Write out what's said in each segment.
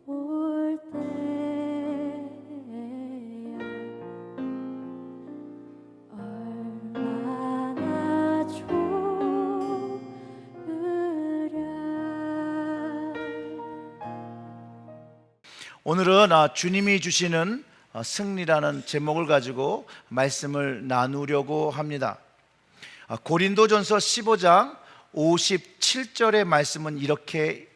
얼굴 배울 때야 얼마나 좋으랴. 오늘은 주님이 주시는 승리라는 제목을 가지고 말씀을 나누려고 합니다. 고린도전서 15장 57절의 말씀은 이렇게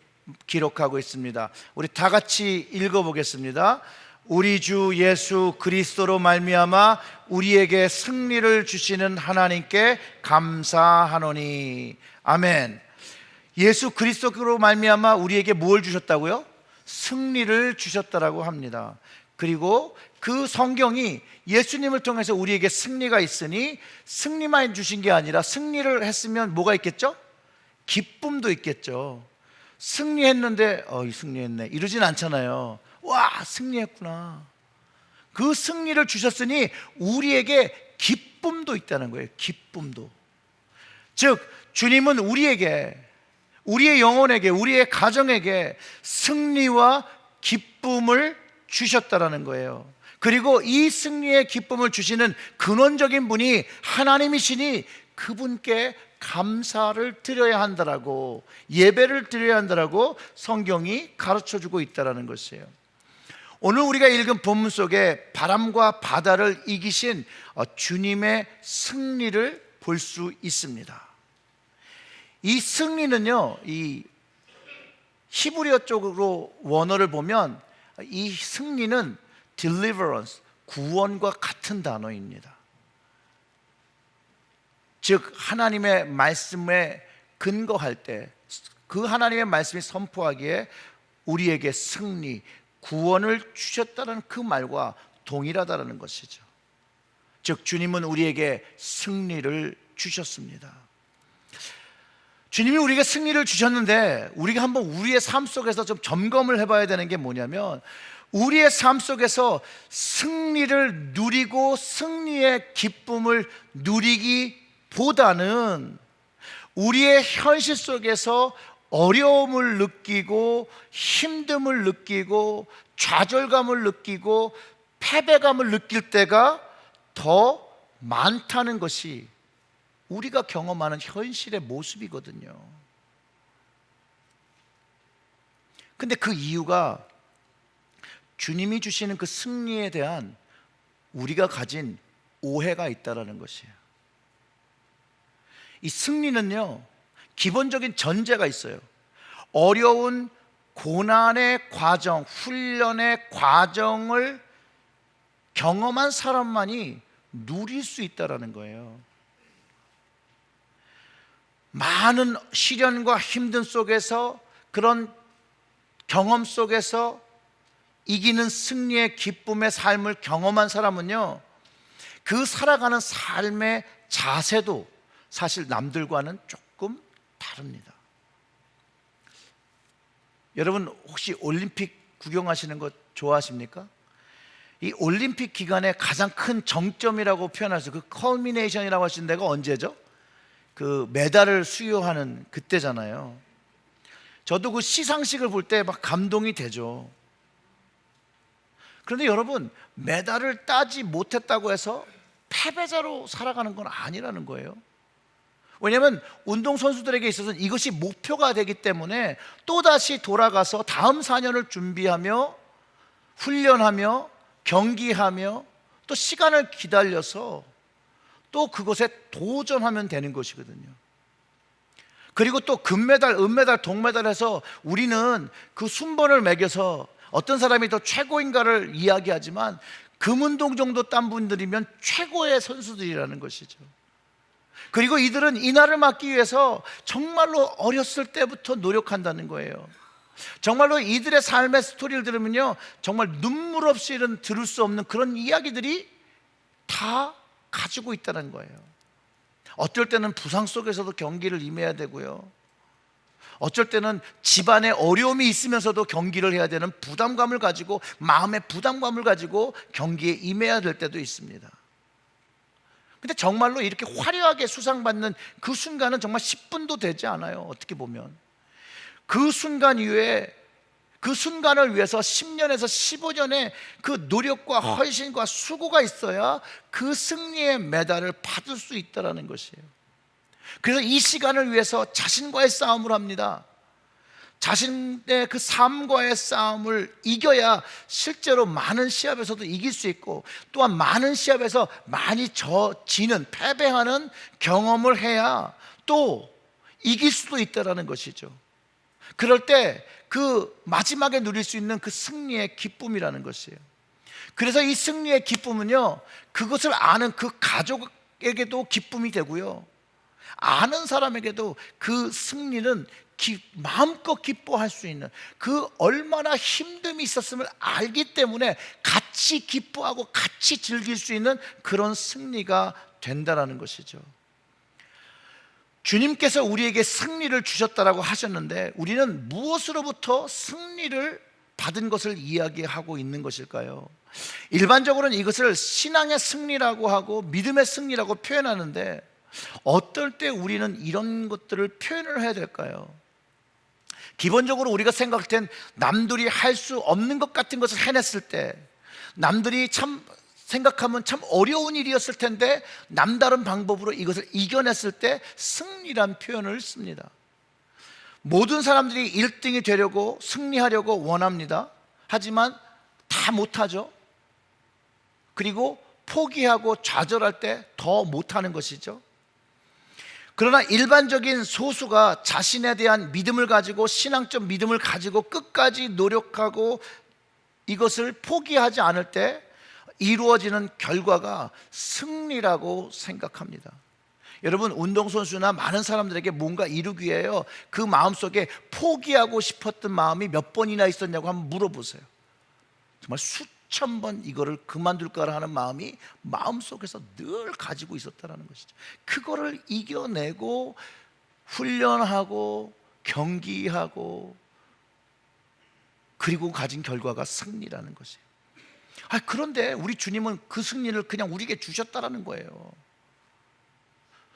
기록하고 있습니다. 우리 다 같이 읽어보겠습니다. 우리 주 예수 그리스도로 말미암아 우리에게 승리를 주시는 하나님께 감사하노니. 아멘. 예수 그리스도로 말미암아 우리에게 뭘 주셨다고요? 승리를 주셨다라고 합니다. 그리고 그 성경이 예수님을 통해서 우리에게 승리가 있으니 승리만 주신 게 아니라 승리를 했으면 뭐가 있겠죠? 기쁨도 있겠죠. 승리했는데 승리했네 이러진 않잖아요. 와, 승리했구나. 그 승리를 주셨으니 우리에게 기쁨도 있다는 거예요. 기쁨도. 즉 주님은 우리에게, 우리의 영혼에게, 우리의 가정에게 승리와 기쁨을 주셨다라는 거예요. 그리고 이 승리의 기쁨을 주시는 근원적인 분이 하나님이시니 그분께 감사를 드려야 한다라고, 예배를 드려야 한다라고 성경이 가르쳐주고 있다라는 것이에요. 오늘 우리가 읽은 본문 속에 바람과 바다를 이기신 주님의 승리를 볼 수 있습니다. 이 승리는요, 이 히브리어 쪽으로 원어를 보면 이 승리는 deliverance, 구원과 같은 단어입니다. 즉 하나님의 말씀에 근거할 때 그 하나님의 말씀이 선포하기에 우리에게 승리, 구원을 주셨다는 그 말과 동일하다는 것이죠. 즉 주님은 우리에게 승리를 주셨습니다. 주님이 우리에게 승리를 주셨는데 우리가 한번 우리의 삶 속에서 좀 점검을 해봐야 되는 게 뭐냐면, 우리의 삶 속에서 승리를 누리고 승리의 기쁨을 누리기보다는 우리의 현실 속에서 어려움을 느끼고 힘듦을 느끼고 좌절감을 느끼고 패배감을 느낄 때가 더 많다는 것이 우리가 경험하는 현실의 모습이거든요. 근데 그 이유가 주님이 주시는 그 승리에 대한 우리가 가진 오해가 있다는 것이에요. 이 승리는요, 기본적인 전제가 있어요. 어려운 고난의 과정, 훈련의 과정을 경험한 사람만이 누릴 수 있다는 거예요. 많은 시련과 힘든 속에서, 그런 경험 속에서 이기는 승리의 기쁨의 삶을 경험한 사람은요, 그 살아가는 삶의 자세도 사실 남들과는 조금 다릅니다. 여러분 혹시 올림픽 구경하시는 거 좋아하십니까? 이 올림픽 기간의 가장 큰 정점이라고 표현할 수, 그 컬미네이션이라고 하시는 데가 언제죠? 그 메달을 수여하는 그때잖아요. 저도 그 시상식을 볼 때 막 감동이 되죠. 그런데 여러분, 메달을 따지 못했다고 해서 패배자로 살아가는 건 아니라는 거예요. 왜냐하면 운동선수들에게 있어서는 이것이 목표가 되기 때문에 또다시 돌아가서 다음 4년을 준비하며 훈련하며 경기하며 또 시간을 기다려서 또 그것에 도전하면 되는 것이거든요. 그리고 또 금메달, 은메달, 동메달에서 우리는 그 순번을 매겨서 어떤 사람이 더 최고인가를 이야기하지만 금운동 정도 딴 분들이면 최고의 선수들이라는 것이죠. 그리고 이들은 이 날을 맞기 위해서 정말로 어렸을 때부터 노력한다는 거예요. 정말로 이들의 삶의 스토리를 들으면요, 정말 눈물 없이 들을 수 없는 그런 이야기들이 다 가지고 있다는 거예요. 어떨 때는 부상 속에서도 경기를 임해야 되고요, 어쩔 때는 집안에 어려움이 있으면서도 경기를 해야 되는 부담감을 가지고, 마음의 부담감을 가지고 경기에 임해야 될 때도 있습니다. 근데 정말로 이렇게 화려하게 수상받는 그 순간은 정말 10분도 되지 않아요. 어떻게 보면 그 순간 이후에, 그 순간을 위해서 10년에서 15년의 그 노력과 헌신과 수고가 있어야 그 승리의 메달을 받을 수 있다는 것이에요. 그래서 이 시간을 위해서 자신과의 싸움을 합니다. 자신의 그 삶과의 싸움을 이겨야 실제로 많은 시합에서도 이길 수 있고, 또한 많은 시합에서 많이 지는, 패배하는 경험을 해야 또 이길 수도 있다는 것이죠. 그럴 때 그 마지막에 누릴 수 있는 그 승리의 기쁨이라는 것이에요. 그래서 이 승리의 기쁨은요, 그것을 아는 그 가족에게도 기쁨이 되고요, 아는 사람에게도 그 승리는 마음껏 기뻐할 수 있는, 그 얼마나 힘듦이 있었음을 알기 때문에 같이 기뻐하고 같이 즐길 수 있는 그런 승리가 된다는 것이죠. 주님께서 우리에게 승리를 주셨다라고 하셨는데, 우리는 무엇으로부터 승리를 받은 것을 이야기하고 있는 것일까요? 일반적으로는 이것을 신앙의 승리라고 하고 믿음의 승리라고 표현하는데, 어떨 때 우리는 이런 것들을 표현을 해야 될까요? 기본적으로 우리가 생각할 땐 남들이 할 수 없는 것 같은 것을 해냈을 때, 남들이 참 생각하면 참 어려운 일이었을 텐데 남다른 방법으로 이것을 이겨냈을 때 승리란 표현을 씁니다. 모든 사람들이 1등이 되려고, 승리하려고 원합니다. 하지만 다 못하죠. 그리고 포기하고 좌절할 때 더 못하는 것이죠. 그러나 일반적인 소수가 자신에 대한 믿음을 가지고, 신앙적 믿음을 가지고 끝까지 노력하고 이것을 포기하지 않을 때 이루어지는 결과가 승리라고 생각합니다. 여러분, 운동선수나 많은 사람들에게 뭔가 이루기 위해요, 그 마음속에 포기하고 싶었던 마음이 몇 번이나 있었냐고 한번 물어보세요. 정말 수천 번 이거를 그만둘까 하는 마음이 마음속에서 늘 가지고 있었다는 것이죠. 그거를 이겨내고 훈련하고 경기하고 그리고 가진 결과가 승리라는 것이에요. 그런데 우리 주님은 그 승리를 그냥 우리에게 주셨다라는 거예요.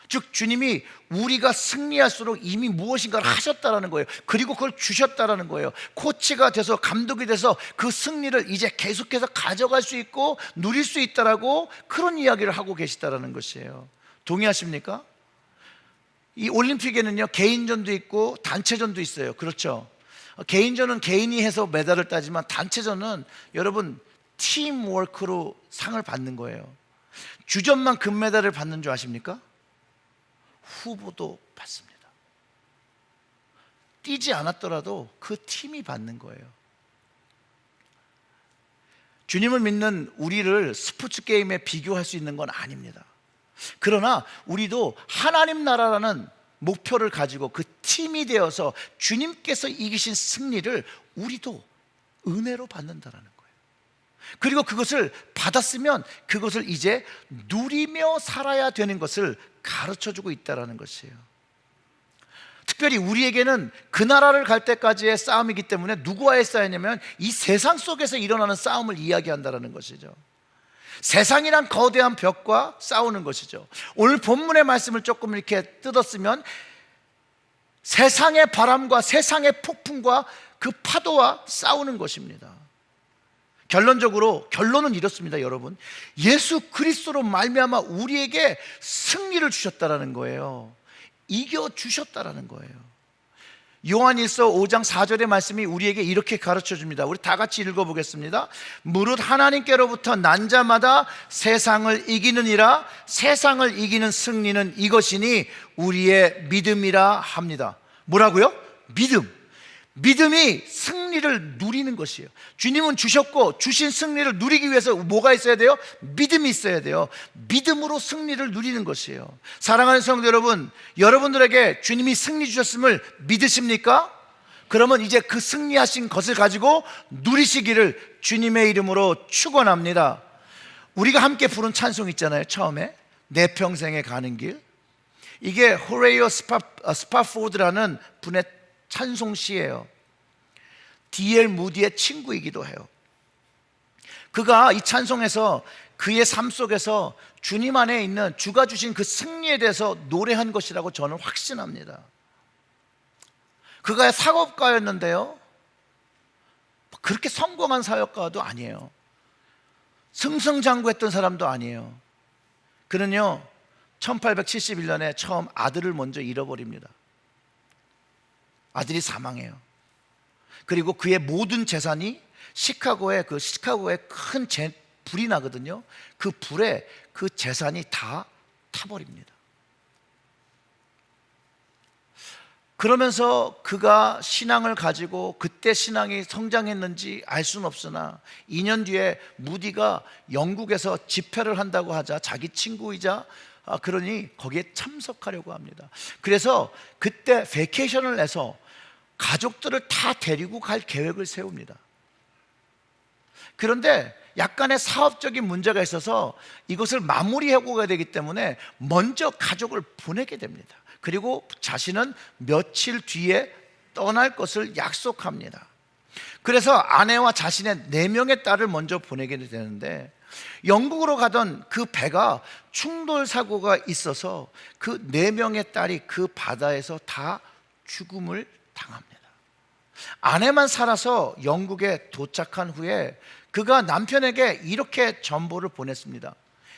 즉, 주님이 우리가 승리할수록 이미 무엇인가를 하셨다라는 거예요. 그리고 그걸 주셨다라는 거예요. 코치가 돼서, 감독이 돼서 그 승리를 이제 계속해서 가져갈 수 있고 누릴 수 있다라고, 그런 이야기를 하고 계시다라는 것이에요. 동의하십니까? 이 올림픽에는요, 개인전도 있고 단체전도 있어요. 그렇죠? 개인전은 개인이 해서 메달을 따지만, 단체전은 여러분 팀워크로 상을 받는 거예요. 주전만 금메달을 받는 줄 아십니까? 후보도 받습니다. 뛰지 않았더라도 그 팀이 받는 거예요. 주님을 믿는 우리를 스포츠 게임에 비교할 수 있는 건 아닙니다. 그러나 우리도 하나님 나라라는 목표를 가지고 그 팀이 되어서 주님께서 이기신 승리를 우리도 은혜로 받는다라는 거예요. 그리고 그것을 받았으면 그것을 이제 누리며 살아야 되는 것을 가르쳐주고 있다는 것이에요. 특별히 우리에게는 그 나라를 갈 때까지의 싸움이기 때문에 누구와의 싸움이냐면 이 세상 속에서 일어나는 싸움을 이야기한다는 것이죠. 세상이란 거대한 벽과 싸우는 것이죠. 오늘 본문의 말씀을 조금 이렇게 뜯었으면 세상의 바람과 세상의 폭풍과 그 파도와 싸우는 것입니다. 결론은 이렇습니다, 여러분. 예수 그리스도로 말미암아 우리에게 승리를 주셨다라는 거예요. 이겨 주셨다라는 거예요. 요한일서 5장 4절의 말씀이 우리에게 이렇게 가르쳐 줍니다. 우리 다 같이 읽어보겠습니다. 무릇 하나님께로부터 난 자마다 세상을 이기느니라. 세상을 이기는 승리는 이것이니 우리의 믿음이라 합니다. 뭐라고요? 믿음이 승리를 누리는 것이에요. 주님은 주셨고, 주신 승리를 누리기 위해서 뭐가 있어야 돼요? 믿음이 있어야 돼요. 믿음으로 승리를 누리는 것이에요. 사랑하는 성도 여러분, 여러분들에게 주님이 승리 주셨음을 믿으십니까? 그러면 이제 그 승리하신 것을 가지고 누리시기를 주님의 이름으로 축원합니다. 우리가 함께 부른 찬송 있잖아요. 처음에 내 평생에 가는 길. 이게 호레이어 스파포드라는 분의 찬송시예요. D.L. 무디의 친구이기도 해요. 그가 이 찬송에서 그의 삶 속에서 주님 안에 있는 주가 주신 그 승리에 대해서 노래한 것이라고 저는 확신합니다. 그가 사업가였는데요, 그렇게 성공한 사역가도 아니에요. 승승장구했던 사람도 아니에요. 그는요 1871년에 처음 아들을 먼저 잃어버립니다. 아들이 사망해요. 그리고 그의 모든 재산이 시카고에 큰 불이 나거든요. 그 불에 그 재산이 다 타버립니다. 그러면서 그가 신앙을 가지고 그때 신앙이 성장했는지 알 수는 없으나 2년 뒤에 무디가 영국에서 집회를 한다고 하자 자기 친구이자 그러니 거기에 참석하려고 합니다. 그래서 그때 베케이션을 내서 가족들을 다 데리고 갈 계획을 세웁니다. 그런데 약간의 사업적인 문제가 있어서 이것을 마무리하고 가야 되기 때문에 먼저 가족을 보내게 됩니다. 그리고 자신은 며칠 뒤에 떠날 것을 약속합니다. 그래서 아내와 자신의 4명의 딸을 먼저 보내게 되는데, 영국으로 가던 그 배가 충돌 사고가 있어서 그 4명의 딸이 그 바다에서 다 죽음을 당합니다. 아내만 살아서 영국에 도착한 후에 그가 남편에게 이렇게 전보를 보냈습니다.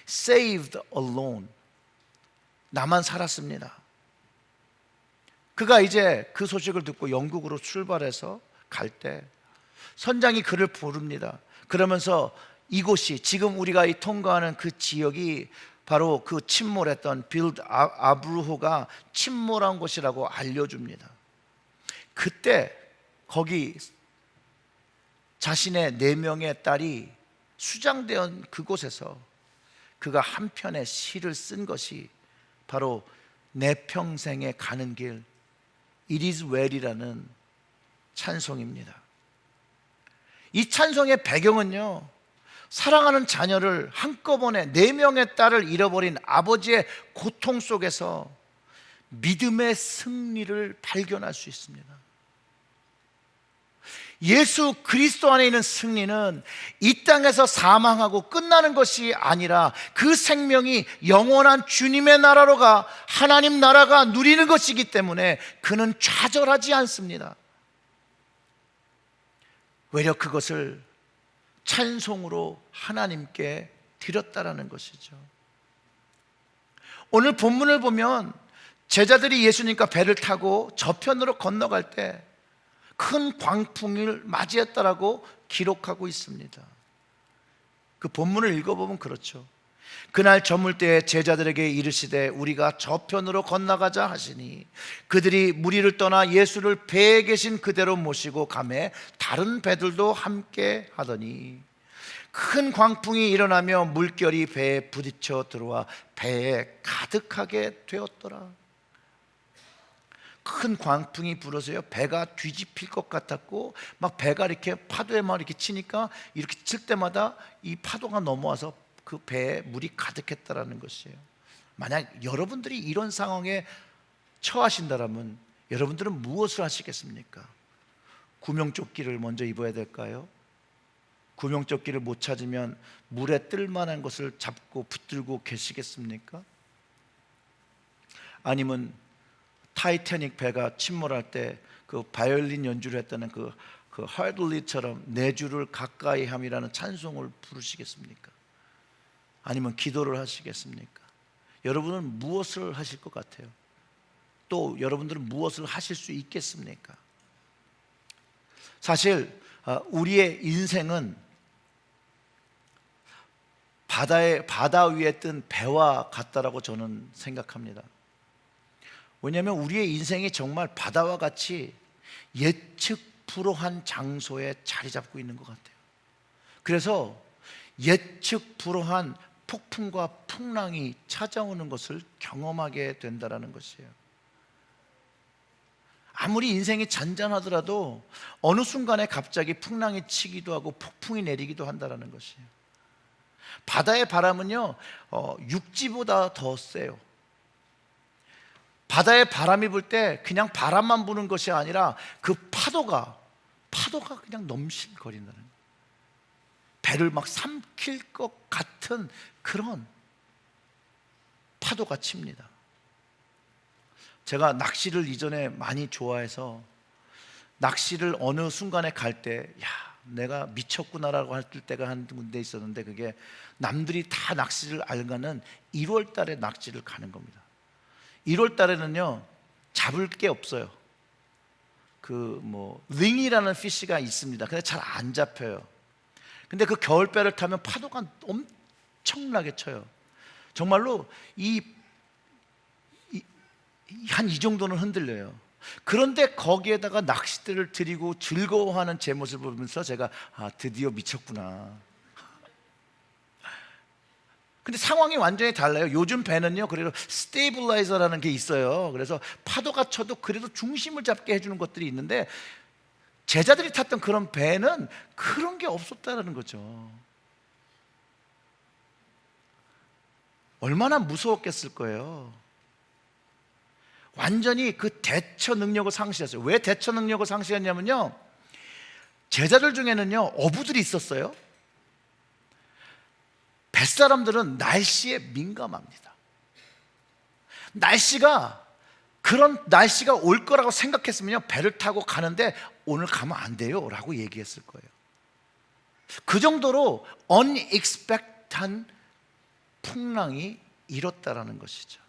Saved alone. 나만 살았습니다. 그가 이제 그 소식을 듣고 영국으로 출발해서 갈 때 선장이 그를 부릅니다. 그러면서 이곳이 지금 우리가 통과하는 그 지역이 바로 그 침몰했던 빌드 아브루호가 침몰한 곳이라고 알려줍니다. 그때 거기 자신의 4명의 딸이 수장된 그곳에서 그가 한 편의 시를 쓴 것이 바로 내 평생에 가는 길 It is well이라는 찬송입니다. 이 찬송의 배경은요, 사랑하는 자녀를 한꺼번에 4명의 딸을 잃어버린 아버지의 고통 속에서 믿음의 승리를 발견할 수 있습니다. 예수 그리스도 안에 있는 승리는 이 땅에서 사망하고 끝나는 것이 아니라 그 생명이 영원한 주님의 나라로 가 하나님 나라가 누리는 것이기 때문에 그는 좌절하지 않습니다. 외려 그것을 찬송으로 하나님께 드렸다라는 것이죠. 오늘 본문을 보면 제자들이 예수님과 배를 타고 저편으로 건너갈 때 큰 광풍을 맞이했다라고 기록하고 있습니다. 그 본문을 읽어보면 그렇죠. 그날 저물 때에 제자들에게 이르시되 우리가 저편으로 건너가자 하시니 그들이 무리를 떠나 예수를 배에 계신 그대로 모시고 가매 다른 배들도 함께 하더니 큰 광풍이 일어나며 물결이 배에 부딪혀 들어와 배에 가득하게 되었더라. 큰 광풍이 불어서요 배가 뒤집힐 것 같았고 막 배가 이렇게 파도에 막 이렇게 치니까 이렇게 칠 때마다 이 파도가 넘어와서 그 배에 물이 가득했다라는 것이에요. 만약 여러분들이 이런 상황에 처하신다라면 여러분들은 무엇을 하시겠습니까? 구명조끼를 먼저 입어야 될까요? 구명조끼를 못 찾으면 물에 뜰 만한 것을 잡고 붙들고 계시겠습니까? 아니면 타이타닉 배가 침몰할 때 그 바이올린 연주를 했다는 그 하들리처럼 내 주를 가까이 함이라는 찬송을 부르시겠습니까? 아니면 기도를 하시겠습니까? 여러분은 무엇을 하실 것 같아요? 또 여러분들은 무엇을 하실 수 있겠습니까? 사실 우리의 인생은 바다 위에 뜬 배와 같다라고 저는 생각합니다. 왜냐하면 우리의 인생이 정말 바다와 같이 예측 불허한 장소에 자리 잡고 있는 것 같아요. 그래서 예측 불허한 폭풍과 풍랑이 찾아오는 것을 경험하게 된다는 것이에요. 아무리 인생이 잔잔하더라도 어느 순간에 갑자기 풍랑이 치기도 하고 폭풍이 내리기도 한다는 것이에요. 바다의 바람은요 육지보다 더 세요. 바다에 바람이 불 때 그냥 바람만 부는 것이 아니라 그 파도가 그냥 넘실거린다는 거예요. 배를 막 삼킬 것 같은 그런 파도가 칩니다. 제가 낚시를 이전에 많이 좋아해서 낚시를 어느 순간에 갈 때 내가 미쳤구나라고 할 때가 한 군데 있었는데, 그게 남들이 다 낚시를 알가는 1월 달에 낚시를 가는 겁니다. 1월 달에는요 잡을 게 없어요. 링이라는 피쉬가 있습니다. 근데 잘 안 잡혀요. 근데 그 겨울배를 타면 파도가 엄청나게 쳐요. 정말로 한 이 정도는 흔들려요. 그런데 거기에다가 낚싯대를 들이고 즐거워하는 제 모습을 보면서 제가 드디어 미쳤구나. 근데 상황이 완전히 달라요. 요즘 배는요 그래도 스테이블라이저라는 게 있어요. 그래서 파도가 쳐도 그래도 중심을 잡게 해주는 것들이 있는데, 제자들이 탔던 그런 배는 그런 게 없었다는 거죠. 얼마나 무서웠겠을 거예요. 완전히 그 대처 능력을 상실했어요. 왜 대처 능력을 상실했냐면요, 제자들 중에는요 어부들이 있었어요. 뱃사람들은 날씨에 민감합니다. 그런 날씨가 올 거라고 생각했으면요 배를 타고 가는데 오늘 가면 안 돼요 라고 얘기했을 거예요. 그 정도로 unexpected한 풍랑이 일었다라는 것이죠.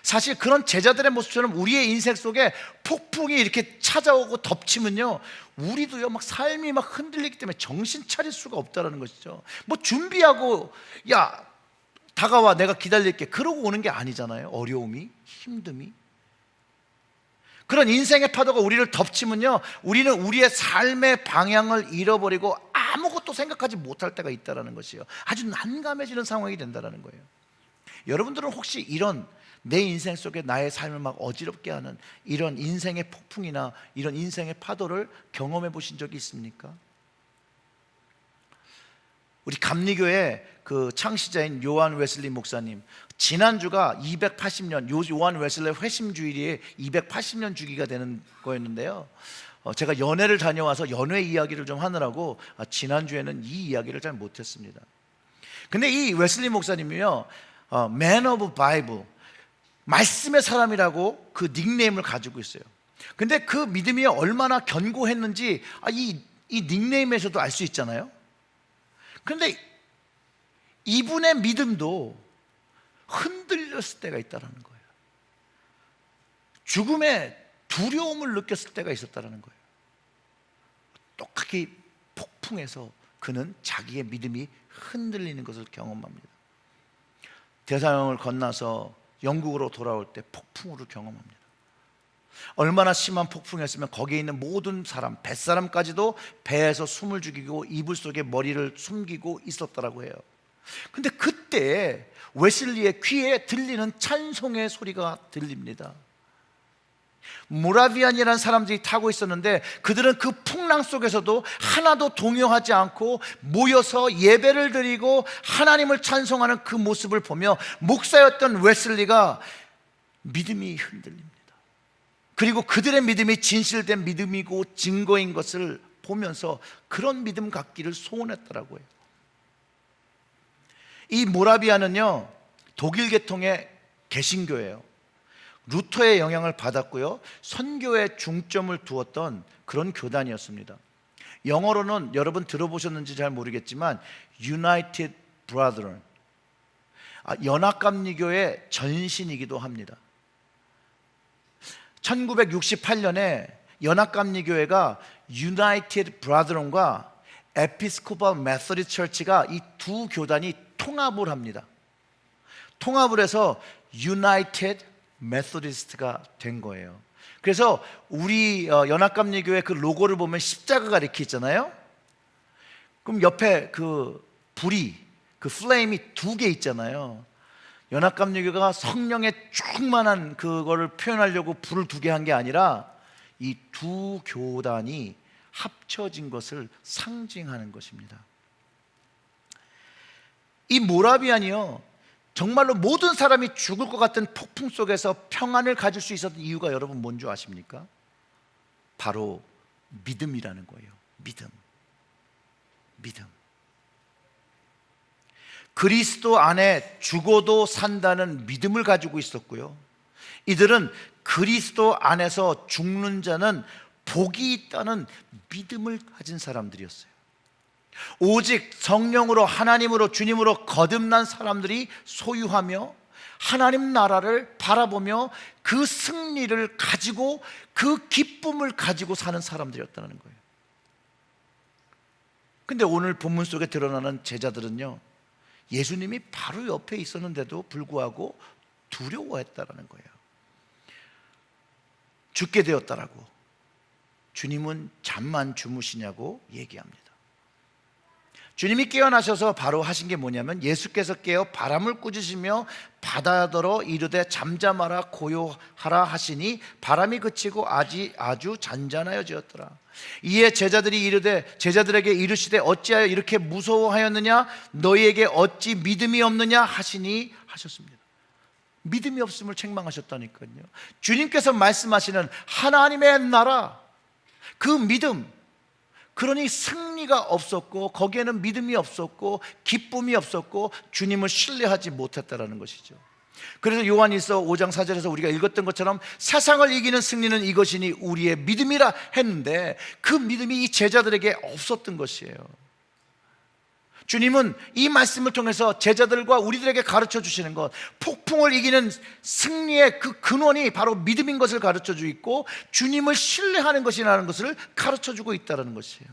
사실 그런 제자들의 모습처럼 우리의 인생 속에 폭풍이 이렇게 찾아오고 덮치면요 우리도요 막 삶이 막 흔들리기 때문에 정신 차릴 수가 없다라는 것이죠. 준비하고 다가와 내가 기다릴게 그러고 오는 게 아니잖아요. 어려움이, 힘듦이. 그런 인생의 파도가 우리를 덮치면요 우리는 우리의 삶의 방향을 잃어버리고 아무것도 생각하지 못할 때가 있다라는 것이에요. 아주 난감해지는 상황이 된다라는 거예요. 여러분들은 혹시 이런 내 인생 속에 나의 삶을 막 어지럽게 하는 이런 인생의 폭풍이나 이런 인생의 파도를 경험해 보신 적이 있습니까? 우리 감리교의 그 창시자인 요한 웨슬리 목사님, 지난주가 280년 요한 웨슬리 회심주일이 280년 주기가 되는 거였는데요, 제가 연회를 다녀와서 연회 이야기를 좀 하느라고 지난주에는 이 이야기를 잘 못했습니다. 근데 이 웨슬리 목사님이요 Man of Bible, 말씀의 사람이라고 그 닉네임을 가지고 있어요. 근데 그 믿음이 얼마나 견고했는지 이 닉네임에서도 알 수 있잖아요. 그런데 이분의 믿음도 흔들렸을 때가 있다는 거예요. 죽음의 두려움을 느꼈을 때가 있었다는 거예요. 똑같이 폭풍에서 그는 자기의 믿음이 흔들리는 것을 경험합니다. 대서양을 건너서 영국으로 돌아올 때 폭풍우를 경험합니다. 얼마나 심한 폭풍이었으면 거기에 있는 모든 사람, 뱃사람까지도 배에서 숨을 죽이고 이불 속에 머리를 숨기고 있었다라고 해요. 근데 그때 웨슬리의 귀에 들리는 찬송의 소리가 들립니다. 모라비안이라는 사람들이 타고 있었는데 그들은 그 풍랑 속에서도 하나도 동요하지 않고 모여서 예배를 드리고 하나님을 찬송하는 그 모습을 보며 목사였던 웨슬리가 믿음이 흔들립니다. 그리고 그들의 믿음이 진실된 믿음이고 증거인 것을 보면서 그런 믿음 갖기를 소원했더라고요. 이 모라비아는요 독일 계통의 개신교예요. 루터의 영향을 받았고요 선교에 중점을 두었던 그런 교단이었습니다. 영어로는 여러분 들어보셨는지 잘 모르겠지만 United Brethren, 연합감리교의 전신이기도 합니다. 1968년에 연합감리교회가 United Brethren과 Episcopal Methodist Church가 이 두 교단이 통합을 합니다. 통합을 해서 United Methodist가 된 거예요. 그래서 우리 연합감리교회 그 로고를 보면 십자가가 이렇게 있잖아요. 그럼 옆에 그 불이, 그 플레임이 두 개 있잖아요. 연합감리교회가 성령의 충만한 그거를 표현하려고 불을 두 개 한 게 아니라 이 두 교단이 합쳐진 것을 상징하는 것입니다. 이 모라비안이요 정말로 모든 사람이 죽을 것 같은 폭풍 속에서 평안을 가질 수 있었던 이유가 여러분 뭔지 아십니까? 바로 믿음이라는 거예요. 믿음. 그리스도 안에 죽어도 산다는 믿음을 가지고 있었고요. 이들은 그리스도 안에서 죽는 자는 복이 있다는 믿음을 가진 사람들이었어요. 오직 성령으로 하나님으로 주님으로 거듭난 사람들이 소유하며 하나님 나라를 바라보며 그 승리를 가지고 그 기쁨을 가지고 사는 사람들이었다는 거예요. 근데 오늘 본문 속에 드러나는 제자들은요, 예수님이 바로 옆에 있었는데도 불구하고 두려워했다라는 거예요. 죽게 되었다라고. 주님은 잠만 주무시냐고 얘기합니다. 주님이 깨어나셔서 바로 하신 게 뭐냐면, 예수께서 깨어 바람을 꾸짖으시며 바다더러 이르되 잠잠하라 고요하라 하시니 바람이 그치고 아주 잔잔하여지었더라. 이에 제자들에게 이르시되 어찌하여 이렇게 무서워하였느냐, 너희에게 어찌 믿음이 없느냐 하시니 하셨습니다. 믿음이 없음을 책망하셨다니까요. 주님께서 말씀하시는 하나님의 나라, 그 믿음, 그러니 승리가 없었고 거기에는 믿음이 없었고 기쁨이 없었고 주님을 신뢰하지 못했다라는 것이죠. 그래서 요한일서 5장 4절에서 우리가 읽었던 것처럼 세상을 이기는 승리는 이것이니 우리의 믿음이라 했는데, 그 믿음이 이 제자들에게 없었던 것이에요. 주님은 이 말씀을 통해서 제자들과 우리들에게 가르쳐 주시는 것, 폭풍을 이기는 승리의 그 근원이 바로 믿음인 것을 가르쳐 주고 있고, 주님을 신뢰하는 것이라는 것을 가르쳐 주고 있다는 것이에요.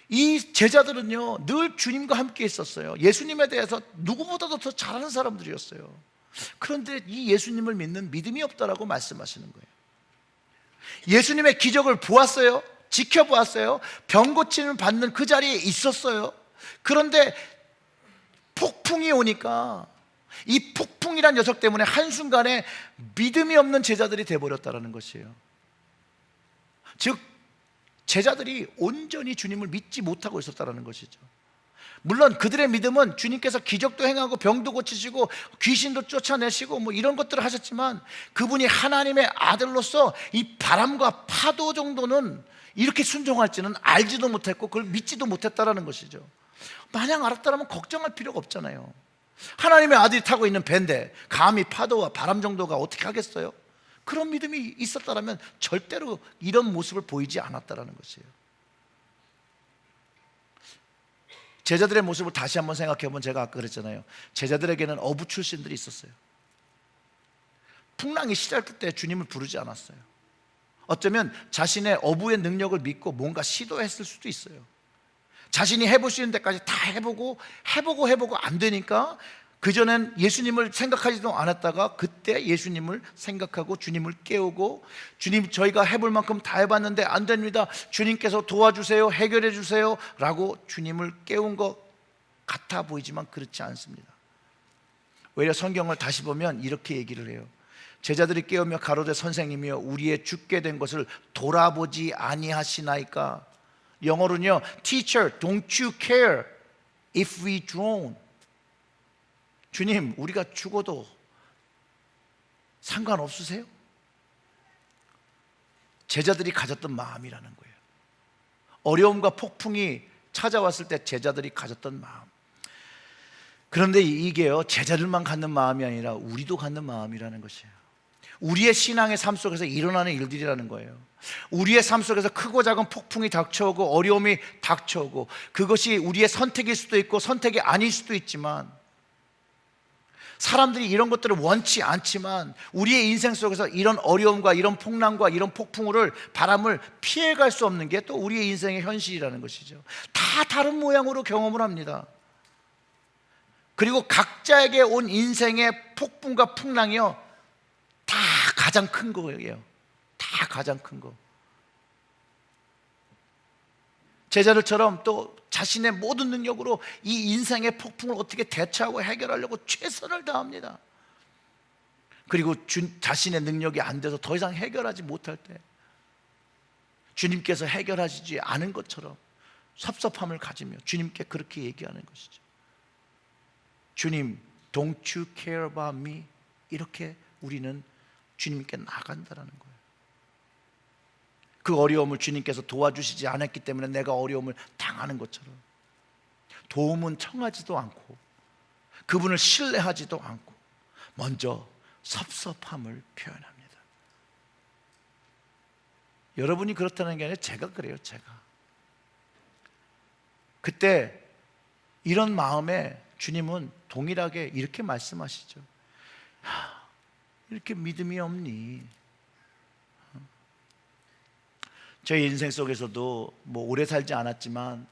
이 제자들은요, 늘 주님과 함께 있었어요. 예수님에 대해서 누구보다도 더 잘 아는 사람들이었어요. 그런데 이 예수님을 믿는 믿음이 없다라고 말씀하시는 거예요. 예수님의 기적을 보았어요. 지켜보았어요. 병 고침을 받는 그 자리에 있었어요. 그런데 폭풍이 오니까 이 폭풍이란 녀석 때문에 한순간에 믿음이 없는 제자들이 되어버렸다는 것이에요. 즉 제자들이 온전히 주님을 믿지 못하고 있었다는 것이죠. 물론 그들의 믿음은 주님께서 기적도 행하고 병도 고치시고 귀신도 쫓아내시고 뭐 이런 것들을 하셨지만, 그분이 하나님의 아들로서 이 바람과 파도 정도는 이렇게 순종할지는 알지도 못했고 그걸 믿지도 못했다라는 것이죠. 만약 알았다면 걱정할 필요가 없잖아요. 하나님의 아들이 타고 있는 배인데 감히 파도와 바람 정도가 어떻게 하겠어요? 그런 믿음이 있었다면 절대로 이런 모습을 보이지 않았다라는 것이에요. 제자들의 모습을 다시 한번 생각해 보면, 제가 아까 그랬잖아요, 제자들에게는 어부 출신들이 있었어요. 풍랑이 시작할 때 주님을 부르지 않았어요. 어쩌면 자신의 어부의 능력을 믿고 뭔가 시도했을 수도 있어요. 자신이 해볼 수 있는 데까지 다 해보고 안 되니까 그전엔 예수님을 생각하지도 않았다가 그때 예수님을 생각하고 주님을 깨우고, 주님 저희가 해볼 만큼 다 해봤는데 안 됩니다, 주님께서 도와주세요, 해결해 주세요 라고 주님을 깨운 것 같아 보이지만 그렇지 않습니다. 오히려 성경을 다시 보면 이렇게 얘기를 해요. 제자들이 깨우며 가로되 선생님이여 우리의 죽게 된 것을 돌아보지 아니하시나이까. 영어로는요, Teacher, don't you care if we drown? 주님, 우리가 죽어도 상관없으세요? 제자들이 가졌던 마음이라는 거예요. 어려움과 폭풍이 찾아왔을 때 제자들이 가졌던 마음. 그런데 이게요, 제자들만 갖는 마음이 아니라 우리도 갖는 마음이라는 것이에요. 우리의 신앙의 삶 속에서 일어나는 일들이라는 거예요. 우리의 삶 속에서 크고 작은 폭풍이 닥쳐오고 어려움이 닥쳐오고, 그것이 우리의 선택일 수도 있고 선택이 아닐 수도 있지만, 사람들이 이런 것들을 원치 않지만 우리의 인생 속에서 이런 어려움과 이런 풍랑과 이런 폭풍을 바람을 피해갈 수 없는 게 또 우리의 인생의 현실이라는 것이죠. 다 다른 모양으로 경험을 합니다. 그리고 각자에게 온 인생의 폭풍과 풍랑이요, 다 가장 큰 거예요. 다 가장 큰 거. 제자들처럼 또 자신의 모든 능력으로 이 인생의 폭풍을 어떻게 대처하고 해결하려고 최선을 다합니다. 그리고 자신의 능력이 안 돼서 더 이상 해결하지 못할 때 주님께서 해결하시지 않은 것처럼 섭섭함을 가지며 주님께 그렇게 얘기하는 것이죠. 주님, don't you care about me? 이렇게 우리는 주님께 나간다는 거예요. 그 어려움을 주님께서 도와주시지 않았기 때문에 내가 어려움을 당하는 것처럼, 도움은 청하지도 않고 그분을 신뢰하지도 않고 먼저 섭섭함을 표현합니다. 여러분이 그렇다는 게 아니라 제가 그래요. 제가 그때 이런 마음에 주님은 동일하게 이렇게 말씀하시죠. 이렇게 믿음이 없니? 제 인생 속에서도 뭐 오래 살지 않았지만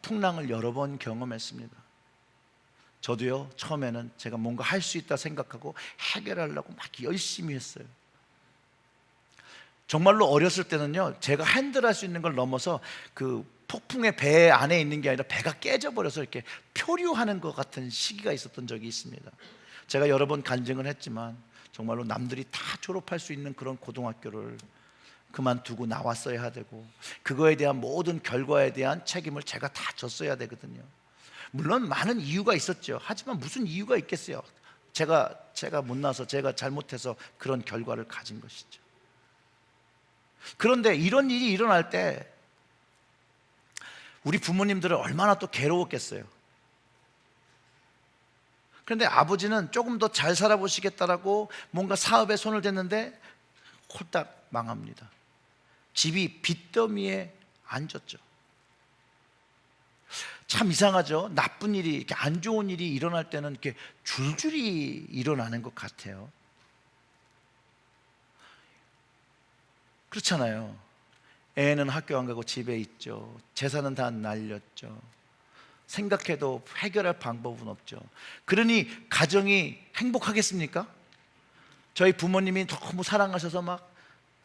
풍랑을 여러 번 경험했습니다. 저도요, 처음에는 제가 뭔가 할 수 있다 생각하고 해결하려고 막 열심히 했어요. 정말로 어렸을 때는요, 제가 핸들할 수 있는 걸 넘어서 그 폭풍의 배 안에 있는 게 아니라 배가 깨져버려서 이렇게 표류하는 것 같은 시기가 있었던 적이 있습니다. 제가 여러 번 간증을 했지만 정말로 남들이 다 졸업할 수 있는 그런 고등학교를 그만두고 나왔어야 되고 그거에 대한 모든 결과에 대한 책임을 제가 다 졌어야 되거든요. 물론 많은 이유가 있었죠. 하지만 무슨 이유가 있겠어요? 제가 못나서 제가 잘못해서 그런 결과를 가진 것이죠. 그런데 이런 일이 일어날 때 우리 부모님들은 얼마나 또 괴로웠겠어요. 그런데 아버지는 조금 더 잘 살아보시겠다라고 뭔가 사업에 손을 댔는데 홀딱 망합니다. 집이 빚더미에 앉았죠. 참 이상하죠. 나쁜 일이, 이렇게 안 좋은 일이 일어날 때는 이렇게 줄줄이 일어나는 것 같아요. 그렇잖아요. 애는 학교 안 가고 집에 있죠. 재산은 다 날렸죠. 생각해도 해결할 방법은 없죠. 그러니 가정이 행복하겠습니까? 저희 부모님이 너무 사랑하셔서 막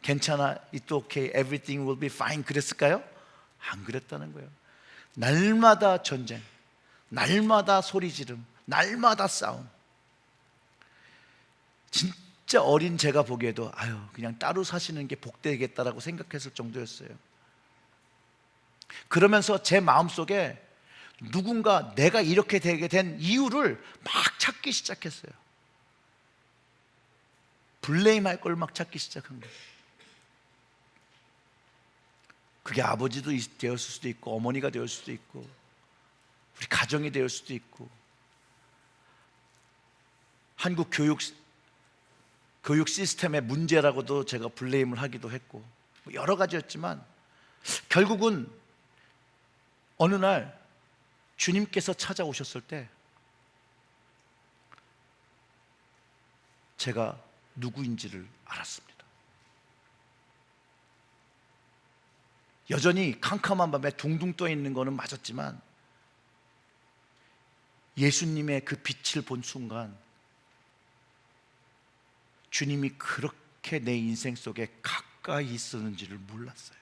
괜찮아, it's okay, everything will be fine 그랬을까요? 안 그랬다는 거예요. 날마다 전쟁, 날마다 소리 지름, 날마다 싸움. 진짜 어린 제가 보기에도 그냥 따로 사시는 게 복되겠다라고 생각했을 정도였어요. 그러면서 제 마음속에 누군가 내가 이렇게 되게 된 이유를 막 찾기 시작했어요. 블레임할 걸 막 찾기 시작한 거예요. 그게 아버지도 되었을 수도 있고 어머니가 되었을 수도 있고 우리 가정이 되었을 수도 있고 한국 교육 시스템의 문제라고도 제가 블레임을 하기도 했고 여러 가지였지만 결국은 어느 날 주님께서 찾아오셨을 때 제가 누구인지를 알았습니다. 여전히 캄캄한 밤에 둥둥 떠 있는 것은 맞았지만 예수님의 그 빛을 본 순간 주님이 그렇게 내 인생 속에 가까이 있었는지를 몰랐어요.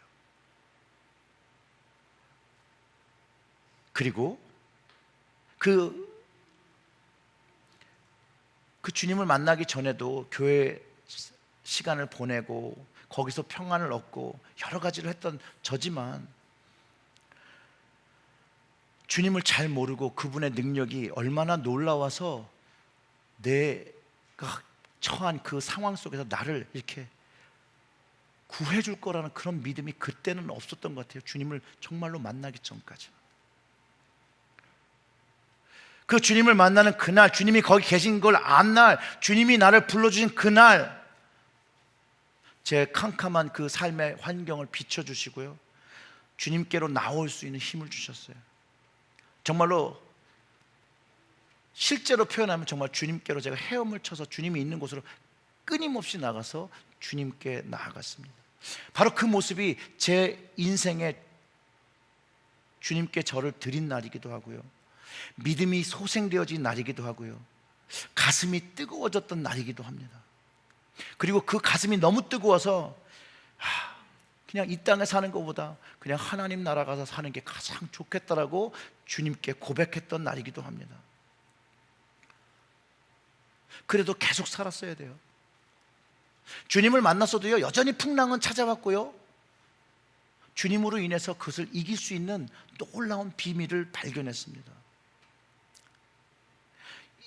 그리고 그 주님을 만나기 전에도 교회 시간을 보내고 거기서 평안을 얻고 여러 가지를 했던 저지만 주님을 잘 모르고 그분의 능력이 얼마나 놀라워서 내가 처한 그 상황 속에서 나를 이렇게 구해줄 거라는 그런 믿음이 그때는 없었던 것 같아요. 주님을 정말로 만나기 전까지. 그 주님을 만나는 그날, 주님이 거기 계신 걸 안 날, 주님이 나를 불러주신 그날 제 캄캄한 그 삶의 환경을 비춰주시고요, 주님께로 나올 수 있는 힘을 주셨어요. 정말로 실제로 표현하면 정말 주님께로 제가 헤엄을 쳐서 주님이 있는 곳으로 끊임없이 나가서 주님께 나아갔습니다. 바로 그 모습이 제 인생에 주님께 저를 드린 날이기도 하고요, 믿음이 소생되어진 날이기도 하고요, 가슴이 뜨거워졌던 날이기도 합니다. 그리고 그 가슴이 너무 뜨거워서 그냥 이 땅에 사는 것보다 그냥 하나님 나라 가서 사는 게 가장 좋겠다라고 주님께 고백했던 날이기도 합니다. 그래도 계속 살았어야 돼요. 주님을 만났어도요, 여전히 풍랑은 찾아왔고요, 주님으로 인해서 그것을 이길 수 있는 놀라운 비밀을 발견했습니다.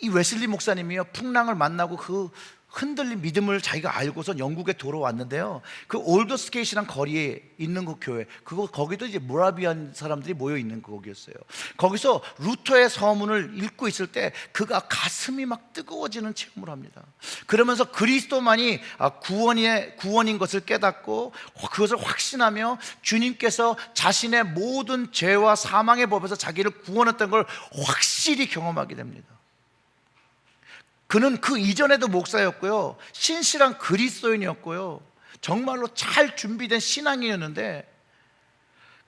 이 웨슬리 목사님이요, 풍랑을 만나고 그 흔들린 믿음을 자기가 알고서 영국에 돌아왔는데요. 그 올더스게이트라는 거리에 있는 그 교회, 거기도 이제 모라비안 사람들이 모여 있는 거기였어요. 거기서 루터의 서문을 읽고 있을 때 그가 가슴이 막 뜨거워지는 체험을 합니다. 그러면서 그리스도만이 구원인 것을 깨닫고 그것을 확신하며 주님께서 자신의 모든 죄와 사망의 법에서 자기를 구원했던 걸 확실히 경험하게 됩니다. 그는 그 이전에도 목사였고요, 신실한 그리스도인이었고요, 정말로 잘 준비된 신앙인이었는데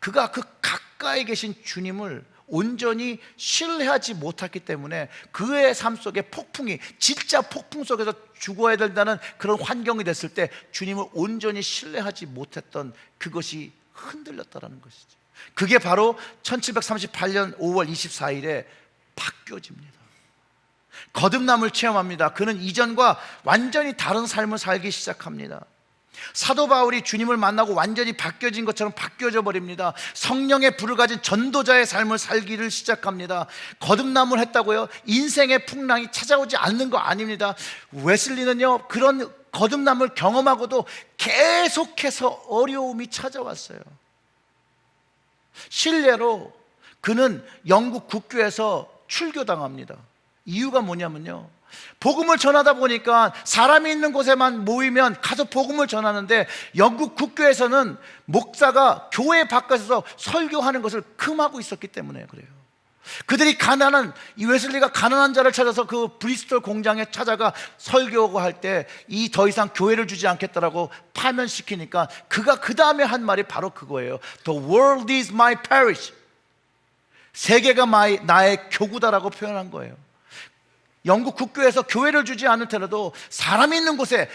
그가 그 가까이 계신 주님을 온전히 신뢰하지 못했기 때문에 그의 삶 속에 폭풍이, 진짜 폭풍 속에서 죽어야 된다는 그런 환경이 됐을 때 주님을 온전히 신뢰하지 못했던 그것이 흔들렸다는 것이죠. 그게 바로 1738년 5월 24일에 바뀌어집니다. 거듭남을 체험합니다. 그는 이전과 완전히 다른 삶을 살기 시작합니다. 사도 바울이 주님을 만나고 완전히 바뀌어진 것처럼 바뀌어져 버립니다. 성령의 불을 가진 전도자의 삶을 살기를 시작합니다. 거듭남을 했다고요? 인생의 풍랑이 찾아오지 않는 거 아닙니다. 웨슬리는요, 그런 거듭남을 경험하고도 계속해서 어려움이 찾아왔어요. 실례로 그는 영국 국교에서 출교당합니다. 이유가 뭐냐면요, 복음을 전하다 보니까 사람이 있는 곳에만 모이면 가서 복음을 전하는데 영국 국교에서는 목사가 교회 바깥에서 설교하는 것을 금하고 있었기 때문에 그래요. 그들이 이 웨슬리가 가난한 자를 찾아서 그 브리스톨 공장에 찾아가 설교하고 할 때 이 더 이상 교회를 주지 않겠다라고 파면시키니까 그가 그 다음에 한 말이 바로 그거예요. The world is my parish. 세계가 나의 교구다라고 표현한 거예요. 영국 국교에서 교회를 주지 않을 테라도 사람이 있는 곳에,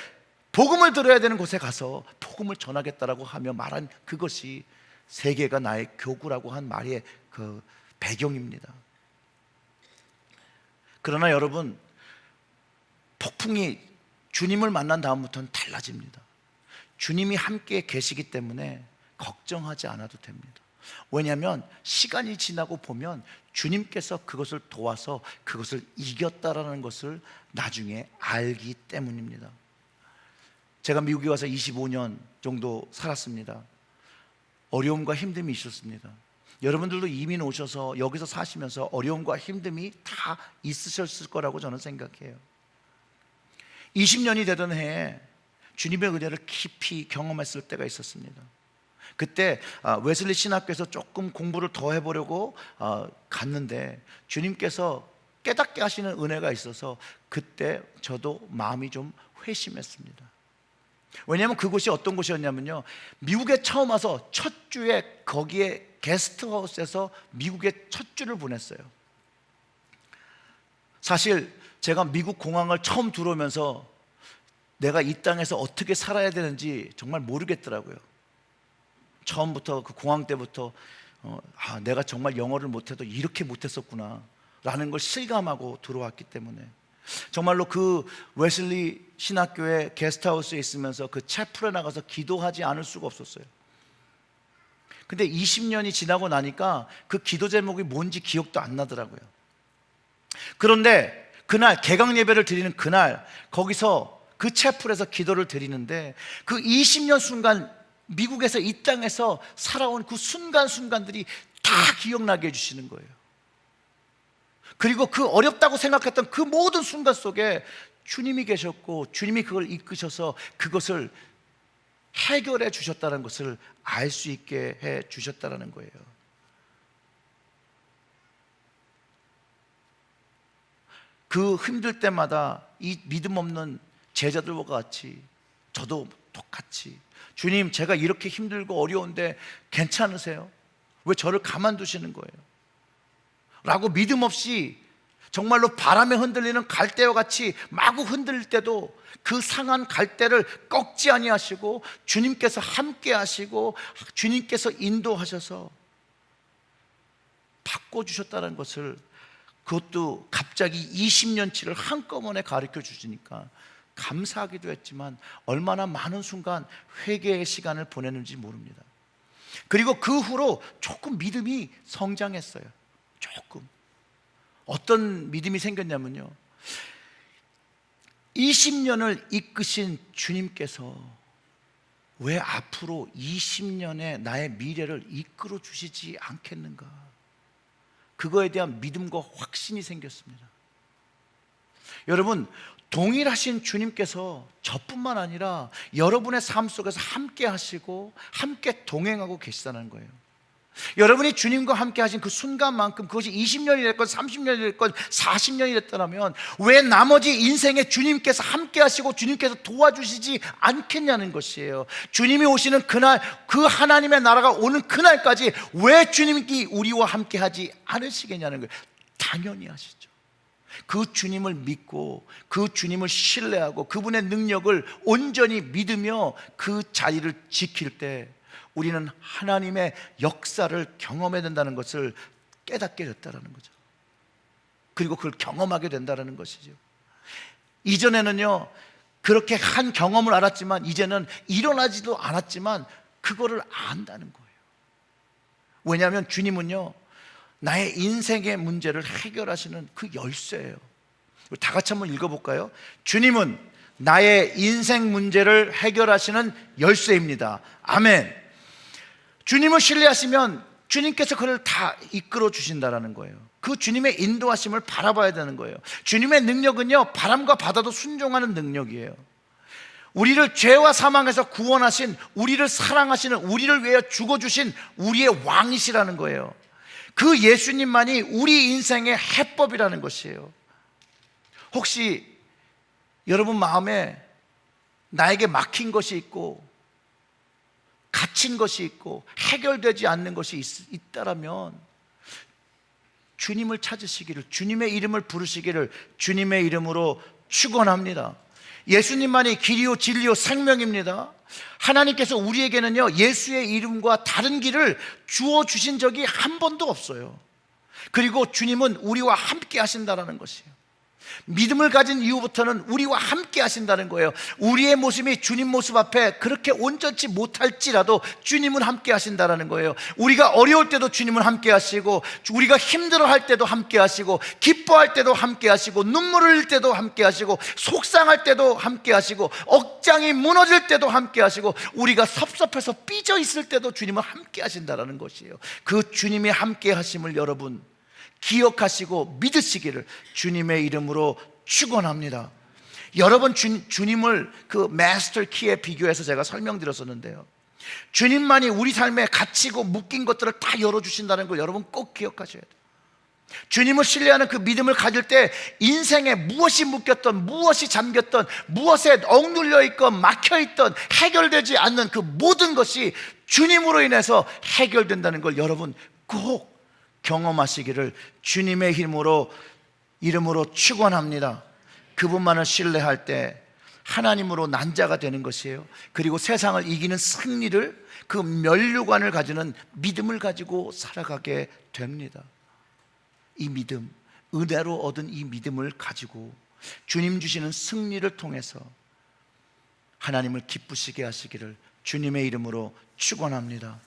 복음을 들어야 되는 곳에 가서 복음을 전하겠다라고 하며 말한 그것이 세계가 나의 교구라고 한 말의 그 배경입니다. 그러나 여러분, 폭풍이 주님을 만난 다음부터는 달라집니다. 주님이 함께 계시기 때문에 걱정하지 않아도 됩니다. 왜냐하면 시간이 지나고 보면 주님께서 그것을 도와서 그것을 이겼다라는 것을 나중에 알기 때문입니다. 제가 미국에 와서 25년 정도 살았습니다. 어려움과 힘듦이 있었습니다. 여러분들도 이민 오셔서 여기서 사시면서 어려움과 힘듦이 다 있으셨을 거라고 저는 생각해요. 20년이 되던 해에 주님의 은혜를 깊이 경험했을 때가 있었습니다. 그때 웨슬리 신학교에서 조금 공부를 더 해보려고 갔는데 주님께서 깨닫게 하시는 은혜가 있어서 그때 저도 마음이 좀 회심했습니다. 왜냐하면 그곳이 어떤 곳이었냐면요, 미국에 처음 와서 첫 주에 거기에 게스트하우스에서 미국에 첫 주를 보냈어요. 사실 제가 미국 공항을 처음 들어오면서 내가 이 땅에서 어떻게 살아야 되는지 정말 모르겠더라고요. 처음부터 그 공항 때부터 내가 정말 영어를 못해도 이렇게 못했었구나 라는 걸 실감하고 들어왔기 때문에 정말로 그 웨슬리 신학교의 게스트하우스에 있으면서 그 채플에 나가서 기도하지 않을 수가 없었어요. 근데 20년이 지나고 나니까 그 기도 제목이 뭔지 기억도 안 나더라고요. 그런데 그날 개강 예배를 드리는 그날 거기서 그 채플에서 기도를 드리는데 그 20년 순간 미국에서 이 땅에서 살아온 그 순간순간들이 다 기억나게 해주시는 거예요. 그리고 그 어렵다고 생각했던 그 모든 순간 속에 주님이 계셨고 주님이 그걸 이끄셔서 그것을 해결해 주셨다는 것을 알 수 있게 해 주셨다는 거예요. 그 힘들 때마다 이 믿음 없는 제자들과 같이 저도 똑같이 주님, 제가 이렇게 힘들고 어려운데 괜찮으세요? 왜 저를 가만두시는 거예요? 라고 믿음 없이 정말로 바람에 흔들리는 갈대와 같이 마구 흔들릴 때도 그 상한 갈대를 꺾지 아니하시고 주님께서 함께 하시고 주님께서 인도하셔서 바꿔주셨다는 것을, 그것도 갑자기 20년치를 한꺼번에 가르쳐 주시니까 감사하기도 했지만 얼마나 많은 순간 회개의 시간을 보냈는지 모릅니다. 그리고 그 후로 조금 믿음이 성장했어요. 조금. 어떤 믿음이 생겼냐면요, 20년을 이끄신 주님께서 왜 앞으로 20년의 나의 미래를 이끌어 주시지 않겠는가? 그거에 대한 믿음과 확신이 생겼습니다. 여러분, 동일하신 주님께서 저뿐만 아니라 여러분의 삶 속에서 함께 하시고 함께 동행하고 계시다는 거예요. 여러분이 주님과 함께 하신 그 순간만큼 그것이 20년이 됐건 30년이 됐건 40년이 됐다면 왜 나머지 인생에 주님께서 함께 하시고 주님께서 도와주시지 않겠냐는 것이에요. 주님이 오시는 그날, 그 하나님의 나라가 오는 그날까지 왜 주님이 우리와 함께 하지 않으시겠냐는 거예요. 당연히 하시죠. 그 주님을 믿고 그 주님을 신뢰하고 그분의 능력을 온전히 믿으며 그 자리를 지킬 때 우리는 하나님의 역사를 경험해야 된다는 것을 깨닫게 됐다는 거죠. 그리고 그걸 경험하게 된다는 것이죠. 이전에는요, 그렇게 한 경험을 알았지만 이제는 일어나지도 않았지만 그거를 안다는 거예요. 왜냐하면 주님은요, 나의 인생의 문제를 해결하시는 그 열쇠예요. 다 같이 한번 읽어볼까요? 주님은 나의 인생 문제를 해결하시는 열쇠입니다. 아멘. 주님을 신뢰하시면 주님께서 그를 다 이끌어 주신다는 거예요. 그 주님의 인도하심을 바라봐야 되는 거예요. 주님의 능력은요, 바람과 바다도 순종하는 능력이에요. 우리를 죄와 사망에서 구원하신, 우리를 사랑하시는, 우리를 위해 죽어주신 우리의 왕이시라는 거예요. 그 예수님만이 우리 인생의 해법이라는 것이에요. 혹시 여러분 마음에 나에게 막힌 것이 있고 갇힌 것이 있고 해결되지 않는 것이 있다라면 주님을 찾으시기를, 주님의 이름을 부르시기를 주님의 이름으로 축원합니다. 예수님만이 길이요 진리요 생명입니다. 하나님께서 우리에게는요, 예수의 이름과 다른 길을 주어 주신 적이 한 번도 없어요. 그리고 주님은 우리와 함께 하신다는 것이에요. 믿음을 가진 이후부터는 우리와 함께 하신다는 거예요. 우리의 모습이 주님 모습 앞에 그렇게 온전치 못할지라도 주님은 함께 하신다는 거예요. 우리가 어려울 때도 주님은 함께 하시고, 우리가 힘들어할 때도 함께 하시고, 기뻐할 때도 함께 하시고, 눈물을 흘릴 때도 함께 하시고, 속상할 때도 함께 하시고, 억장이 무너질 때도 함께 하시고, 우리가 섭섭해서 삐져 있을 때도 주님은 함께 하신다는 것이에요. 그 주님이 함께 하심을 여러분 기억하시고 믿으시기를 주님의 이름으로 축원합니다. 여러분, 주님을 그 마스터 키에 비교해서 제가 설명드렸었는데요, 주님만이 우리 삶에 갇히고 묶인 것들을 다 열어주신다는 걸 여러분 꼭 기억하셔야 돼요. 주님을 신뢰하는 그 믿음을 가질 때 인생에 무엇이 묶였던, 무엇이 잠겼던, 무엇에 억눌려 있건 막혀있던 해결되지 않는 그 모든 것이 주님으로 인해서 해결된다는 걸 여러분 꼭 경험하시기를 주님의 이름으로 축원합니다. 그분만을 신뢰할 때 하나님으로 난 자가 되는 것이에요. 그리고 세상을 이기는 승리를, 그 면류관을 가지는 믿음을 가지고 살아가게 됩니다. 이 믿음, 은혜로 얻은 이 믿음을 가지고 주님 주시는 승리를 통해서 하나님을 기쁘시게 하시기를 주님의 이름으로 축원합니다.